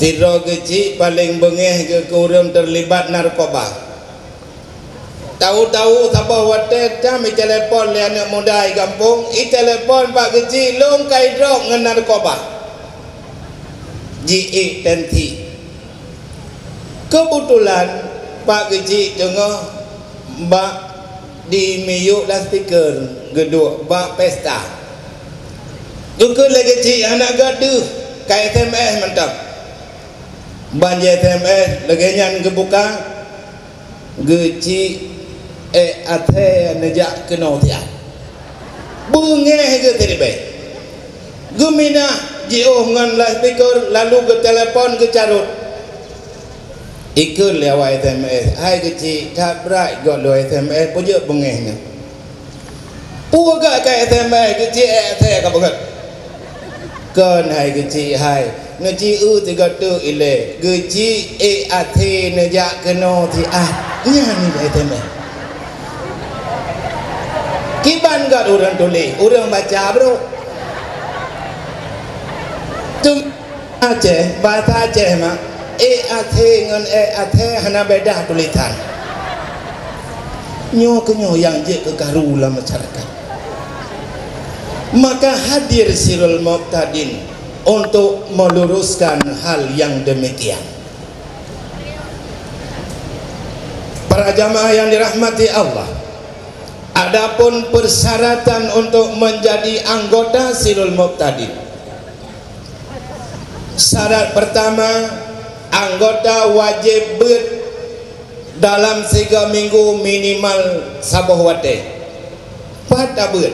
Tiro kecil paling bengeh ke kurang terlibat narkoba. Tahu-tahu siapa watet jam telepon le anak muda di kampung, telepon pak kecil long kai drop dengan narkoba. GE tenti. Kebetulan pak kecil tengah bak di miyuk dah speaker geduk bak pesta. Duka lagi kecil anak gaduh kai SMS mantap. Banjir SMS lagi nyan kebuka geci ate nejak kena tiap bungeh ke terbe gumina jio ngan lah speaker lalu ke telefon ke carut ikut lewat SMS hai geci tak berat god lo SMS pujak bungehnya puga ke SMS geci ate ka banget kan hai geci hai ngeci tiga tu ile geci ate nejak kena tiap nyan ni SMS kiban gak orang tulis, orang baca bro. Tum Aceh, bahasa Aceh mak, ate dengan ate hana beda tulisan. Nyo kenyo yang je kekarulah masyarakat. Maka hadir Sirul Muqtadin untuk meluruskan hal yang demikian. Para jamaah yang dirahmati Allah, adapun persyaratan untuk menjadi anggota Sirul Muqtadin. Syarat pertama, anggota wajib ber dalam 3 minggu minimal sabuh wate. Pada ber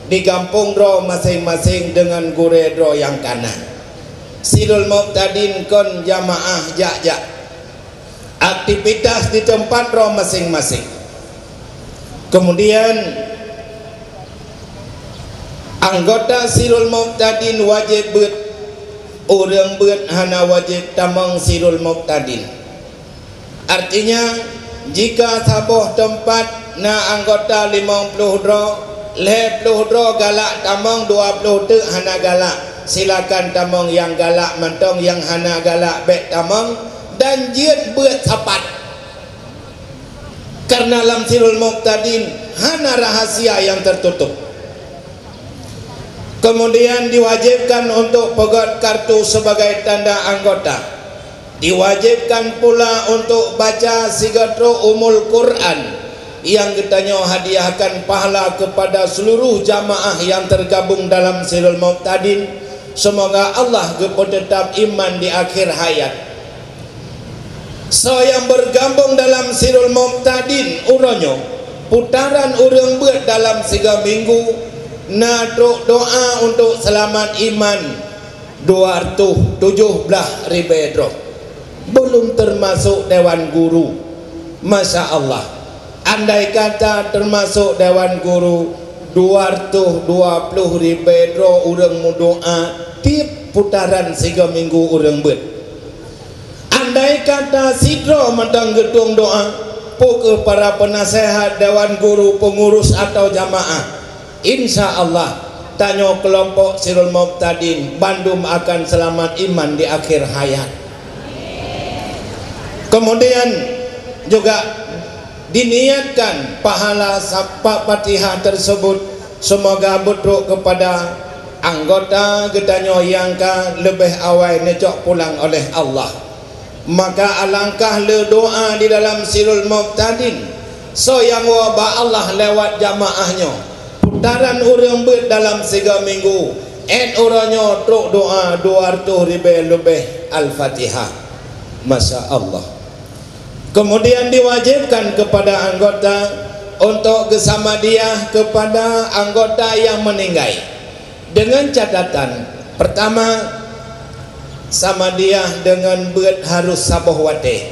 di kampung ro masing-masing dengan gure ro yang kanan. Sirul Muqtadin kon jamaah jak-jak. Aktivitas di tempat ro masing-masing. Kemudian anggota Sirul Muqtadin wajib ber, orang ber hana wajib tamang Sirul Muqtadin. Artinya jika sabuh tempat na anggota 50 dro, 10 dro galak tamang 20 tu hana galak. Silakan tamang yang galak mentong, yang hana galak bek tamang dan jiat ber sapat. Karena dalam Sirul Muqtadin hana rahasia yang tertutup. Kemudian diwajibkan untuk pegang kartu sebagai tanda anggota. Diwajibkan pula untuk baca 3 umul Quran yang kitanya hadiahkan pahala kepada seluruh jamaah yang tergabung dalam Sirul Muqtadin. Semoga Allah tetap iman di akhir hayat. So yang bergabung dalam Sirul Muqtadin uronyo putaran urang buat dalam 3 minggu na doa untuk selamat iman 217 ribu, belum termasuk dewan guru. Masya Allah, andai kata termasuk dewan guru 220 ribu urang doa tiap putaran 3 minggu urang buat. Andai kata sidro mentang gedung doa ke para penasehat, dewan guru, pengurus atau jamaah, insya Allah tanya kelompok Sirul Muqtadin Bandung akan selamat iman di akhir hayat. Kemudian juga diniatkan pahala Fatihah tersebut semoga betul kepada anggota gedanyo yang lebih awal necok pulang oleh Allah. Maka alangkah le doa di dalam Sirul Muqtadin so yang wabah Allah lewat jamaahnya putaran urang ber dalam 3 minggu orangnya truk doa 200 ribu lebih Al-Fatihah. Masya Allah. Kemudian diwajibkan kepada anggota untuk kesamadiah kepada anggota yang meninggal dengan catatan pertama, sama dia dengan buat harus sabuh wate.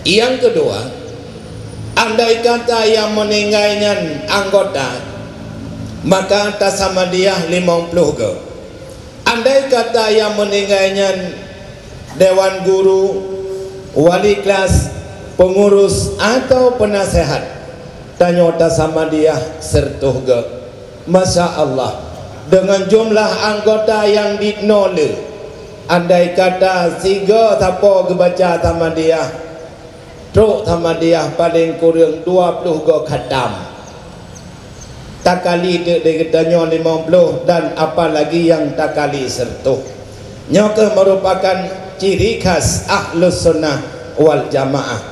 Yang kedua, andai kata yang meninggalnya anggota maka atas sama dia 50 ke. Andai kata yang meninggalnya dewan guru, wali kelas, pengurus atau penasehat tanya atas sama dia 100 ke. Masya Allah, dengan jumlah anggota yang dinole andai kata siga tapo kebaca Tamadiyah, truk Tamadiyah paling kurang 20 go khatam, tak kali dia katanya 50 dan apalagi yang tak kali sertuh. Nyoke merupakan ciri khas Ahlus Sunnah wal Jamaah.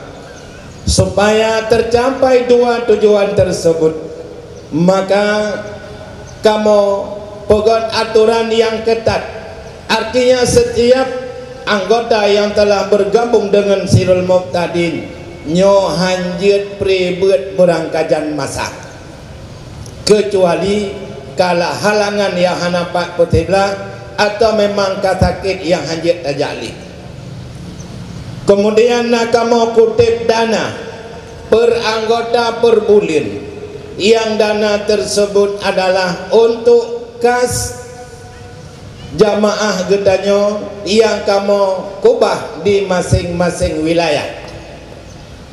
Supaya tercapai dua tujuan tersebut, maka kamu pegang aturan yang ketat. Artinya setiap anggota yang telah bergabung dengan Sirul Muqtadin nyo hanjit pribet berangkajan masa, kecuali kala halangan yang hanapak petiblah atau memang kasakit yang hanjit tajali. Kemudian kamu kutip dana per anggota per bulan, yang dana tersebut adalah untuk kas jamaah gedanyo yang kamu kubah di masing-masing wilayah.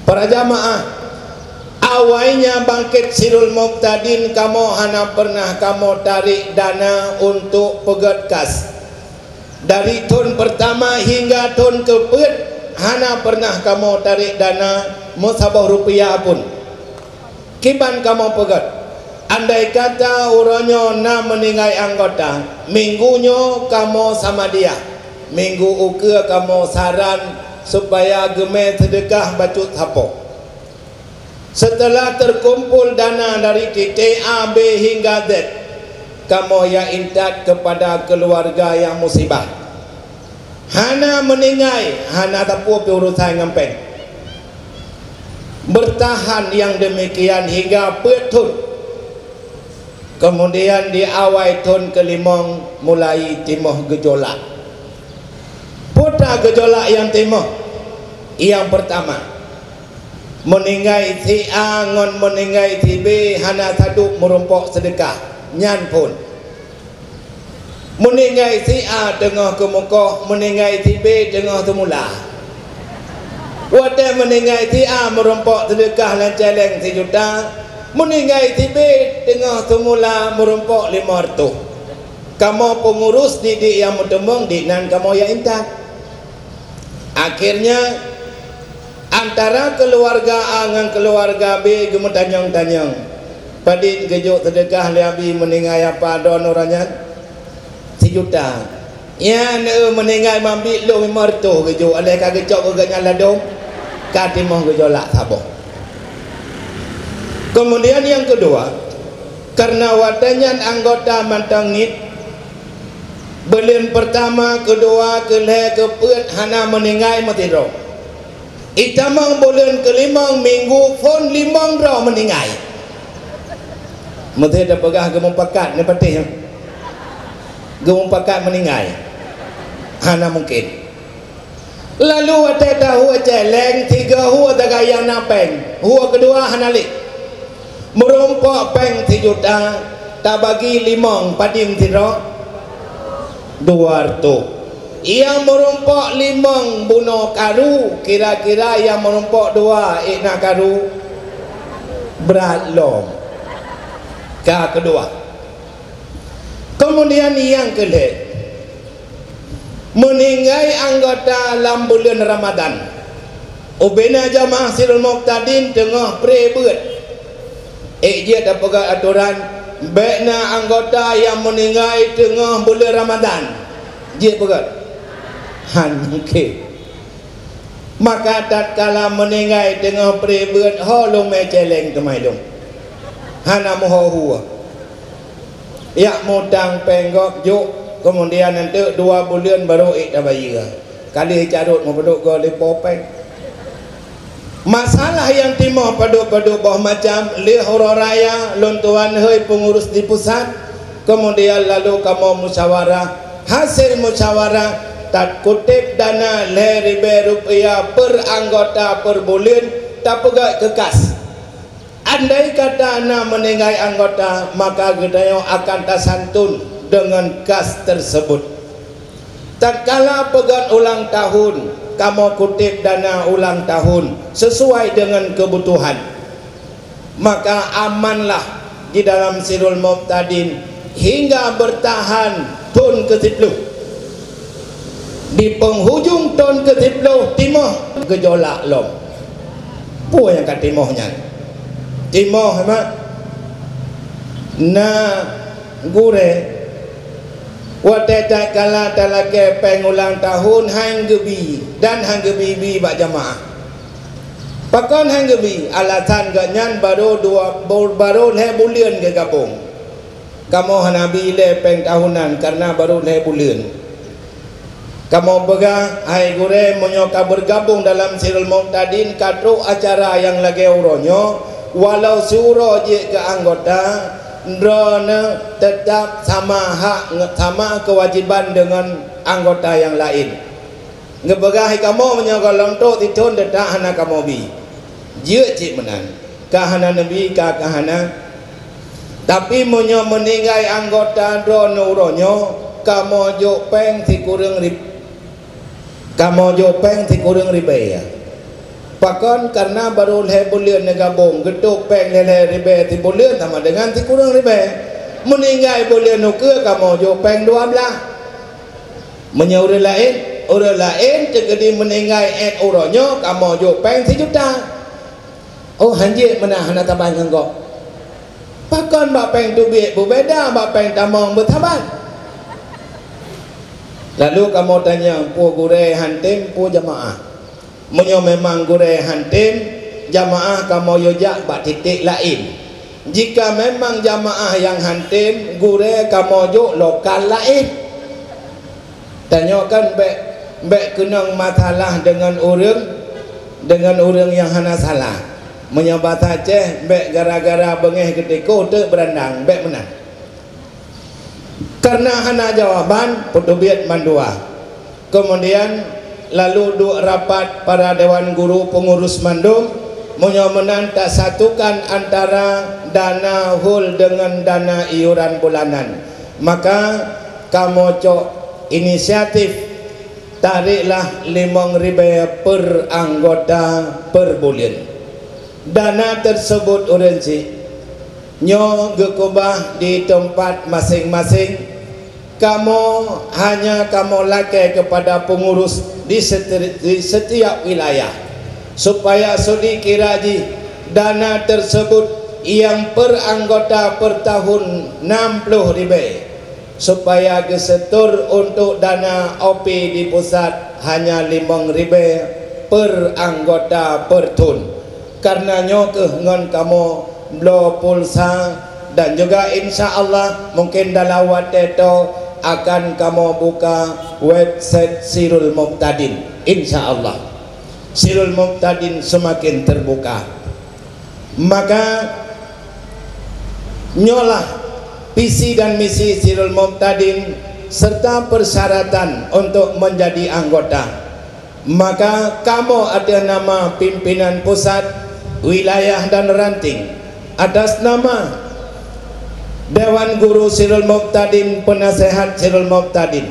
Para jamaah, awalnya bangkit Sirul Muqtadin kamu hana pernah kamu tarik dana untuk pegat kas. Dari tahun pertama hingga tahun keempat hana pernah kamu tarik dana musabah rupiah pun. Kiban kamu pegat. Andai kata uronyo na meninggal anggota, minggunya kamu sama dia, minggu uke kamu saran supaya gemeh sedekah bacut hapo. Setelah terkumpul dana dari titik A, B hingga Z, kamu yang intat kepada keluarga yang musibah. Hana meninggal, hana tapu urusan ngempeng. Bertahan yang demikian hingga petut. Kemudian di awal tahun kelima mulai timuh gejolak. Putra gejolak yang timuh, yang pertama meninggal si A ngon meninggal si B hana saduk merumpok sedekah nyan pun. Meninggal si A tengah kemukoh, meninggal si B tengah temula. Wadah meninggal si A merumpok sedekah lanceleng 1 juta, meninggal si B tengah semula merumpok 500. Kamu pengurus didik yang mutemong di nan kamu yang intak. Akhirnya antara keluarga A dengan keluarga B gemu tanyang-tanyang. Padit gejuk sedekah liabi meninggal apa don orangnya 1 juta. Ya ne meninggal mambi lo 500 gejuk alai ka gejok gaganya ladong ka timah gejolak saboh. Kemudian yang kedua, karena wadanyan anggota mantangit belin pertama, kedua, kelih, keput hana meninggal matiro. Itamang bulan kelima minggu phone 5 bro meninggal. Mesti ada pegah gemung pakat ni patih. Gemung pakat meninggal. Hana mungkin. Lalu ada tahu celeng 3 huwa dagayang napeng. Huwa kedua hanalik. Merompok peng 1 juta, tak bagi 5 padim tiro 200. Yang merompok 5 bunuh karu, kira-kira yang merompok 2 ikna karu berat long. Ka kedua. Kemudian yang kelih, meninggal anggota dalam bulan Ramadan. Ubena jamaah Sirul Muqtadin tengah prebet. Dia dapat aturan baiknya anggota yang meninggal tengah bulan Ramadan. Dia pegat hanke. Maka tatkala meninggal tengah prebet holong meceleng temai dong. Hana moho huwa. Ya mutang penggok juk kemudian nanti 2 bulan baru dah bayar. Kali carut mau peduk go lepopeng. Masalah yang timah padu-padu bah macam li hororaya lontuan hei pengurus di pusat, kemudian lalu kamu musyawarah, hasil musyawarah tak kutip dana RM1,000 per anggota per bulan tak pegak kekas. Andai kata ana meninggal anggota, maka gedayo akan tasantun dengan kas tersebut. Tatkala pegat ulang tahun, kamu kutip dana ulang tahun sesuai dengan kebutuhan, maka amanlah di dalam Sirul Muqtadin hingga bertahan tahun ke-10. di penghujung tahun ke-10 timah gejolak lom. Apa yang kat timahnya? Timah mak na gure watetak kala talake pengulang tahun hang gebi dan hang gebi bak jamaah. Pakon hang gebi alasan ganyan baru bulan ke gabung. Kamu hanabi le peng tahunan karena baru le bulan. Kamu pegang hai gure monyoka bergabung dalam Sirul Muqtadin katru acara yang lagi uronyo walau suro je ke anggota drone tetap sama hak sama kewajiban dengan anggota yang lain. Ngebegahi kamu menyokolong tu titun detak hana kamu bi. Je cik menan. Kahana nabi kahana. Tapi monyo meninggai anggota drone uronyo kamu jo peng si kurang rib. Kamu jopeng ti kurang ribe ya. Pakon karena baru le bulan gabung geduk peng lele ribe ti bulan sama dengan ti kurang ribe. Meninggal bulan nuke kamu jopeng 12. Menyauri lain, orang lain tegedi meninggal et uronyo kamu jopeng 1 juta. Oh hanjik mana hana taban engkau. Pakon bak peng tubik berbeda bak peng tamong bertaban. Lalu kamu tanya, pu gure hantim, pu jamaah. Menyo memang gure hantim, jamaah kamu yojak bak titik lain. Jika memang jamaah yang hantim, gure kamu juk lokal lain. Tanyakan bek kenang masalah dengan orang yang hana salah. Menyobat Aceh, bek gara-gara bengeh ketiko tu berandang, bek menang. Karena hana jawaban petubiat mandua. Kemudian lalu duk rapat para dewan guru pengurus mandum menyomenan tak satukan antara dana hul dengan dana iuran bulanan. Maka kamu cok inisiatif tariklah 5.000 per anggota per bulan. Dana tersebut urensi nyo gekubah di tempat masing-masing. Kamu hanya kamu lakai kepada pengurus di setiap wilayah supaya sudi kiraji dana tersebut yang per anggota per tahun 60.000 supaya gesetur untuk dana OP di pusat hanya 5.000 per anggota per tahun. Karena nyoke ngon kamu blo pulsa dan juga insya Allah mungkin dalam waktu itu akan kamu buka website Sirul Muqtadin. Insya Allah Sirul Muqtadin semakin terbuka. Maka nyolah visi dan misi Sirul Muqtadin serta persyaratan untuk menjadi anggota. Maka kamu ada nama pimpinan pusat, wilayah dan ranting atas nama Dewan Guru Sirul Muqtadin, penasehat Sirul Muqtadin,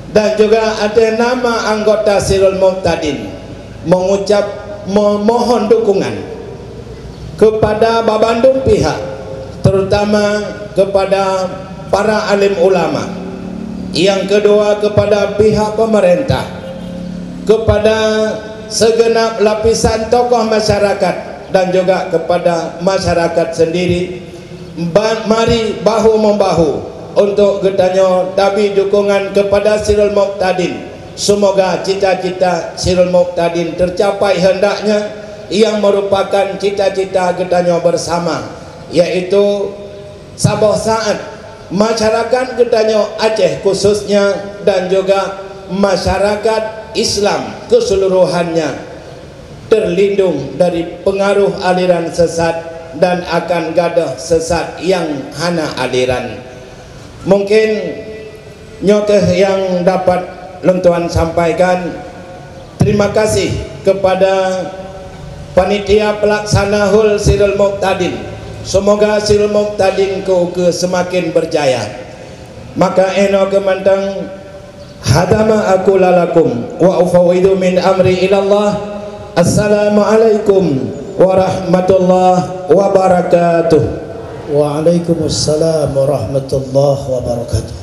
dan juga ada nama anggota Sirul Muqtadin mengucap memohon dukungan kepada babandung pihak, terutama kepada para alim ulama, yang kedua kepada pihak pemerintah, kepada segenap lapisan tokoh masyarakat, dan juga kepada masyarakat sendiri. Mari bahu membahu untuk getanya tabi dukungan kepada Sirul Muqtadin. Semoga cita-cita Sirul Muqtadin tercapai hendaknya, yang merupakan cita-cita getanya bersama, yaitu sabah saat masyarakat getanya Aceh khususnya dan juga masyarakat Islam keseluruhannya terlindung dari pengaruh aliran sesat dan akan gadah sesat yang hana aliran. Mungkin nyokeh yang dapat lentuan sampaikan. Terima kasih kepada panitia pelaksana hul Sirul Muqtadin. Semoga Sirul Muqtadin ke semakin berjaya. Maka eno kemantang hadama aku lalakum wa ufawwidu min amri ilallah. Assalamualaikum warahmatullahi wabarakatuh. Waalaikumsalam warahmatullahi wabarakatuh.